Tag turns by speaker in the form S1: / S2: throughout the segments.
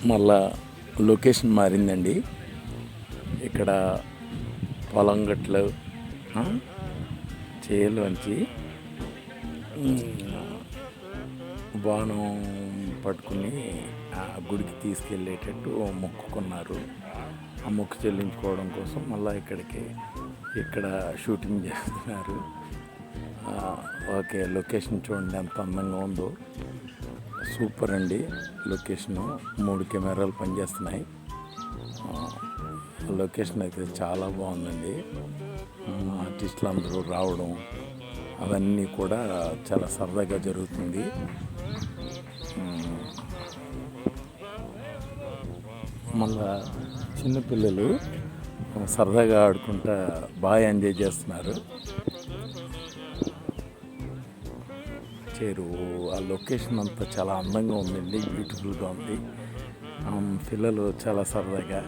S1: మళ్ళా లొకేషన్ మారిందండి. ఇక్కడ పొలం గట్లు చేలోంచి బాణం పట్టుకుని ఆ గుడికి తీసుకెళ్ళేటట్టు మొక్కుకున్నారు. ఆ మొక్కు చెల్లించుకోవడం కోసం మళ్ళీ ఇక్కడ షూటింగ్ చేస్తున్నారు. ఓకే, లొకేషన్ చూడండి ఎంత అందంగా ఉందో. సూపర్ అండి లొకేషను. 3 కెమెరాలు పనిచేస్తున్నాయి. లొకేషన్ అయితే చాలా బాగుందండి. ఆర్టిస్టులు అందరూ రావడం అవన్నీ కూడా చాలా సరదాగా జరుగుతుంది. మళ్ళా చిన్నపిల్లలు సరదాగా ఆడుకుంటా బాగా ఎంజాయ్ చేస్తున్నారు. చెరువు ఆ లొకేషన్ అంతా చాలా అందంగా ఉందండి, బ్యూటిఫుల్గా ఉంది. పిల్లలు చాలా సరదాగా,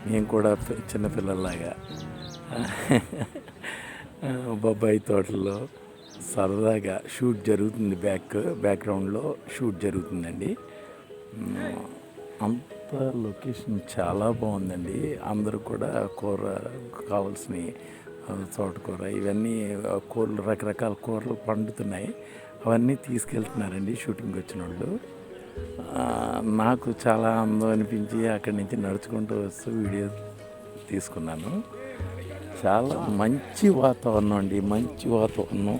S1: నేను కూడా చిన్నపిల్లల్లాగా బొబ్బాయి తోటల్లో సరదాగా షూట్ జరుగుతుంది. బ్యాక్గ్రౌండ్లో షూట్ జరుగుతుందండి. అంత లొకేషన్ చాలా బాగుందండి. అందరూ కూడా కూర కావాల్సిన తోటకూర ఇవన్నీ కూరలు, రకరకాల కూరలు పండుతున్నాయి. అవన్నీ తీసుకెళ్తున్నారండి షూటింగ్కి వచ్చిన వాళ్ళు. నాకు చాలా ఆనందం అనిపించి అక్కడి నుంచి నడుచుకుంటూ వస్తూ వీడియో తీసుకున్నాను. చాలా మంచి వాతావరణం అండి, మంచి వాతావరణం.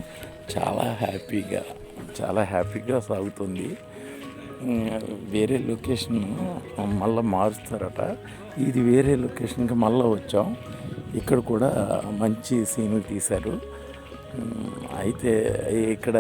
S1: చాలా హ్యాపీగా సాగుతుంది. వేరే లొకేషన్ మళ్ళీ మారుస్తారట. ఇది వేరే లొకేషన్కి మళ్ళీ వచ్చాం. ఇక్కడ కూడా మంచి సీన్లు తీశారు. అయితే ఇక్కడ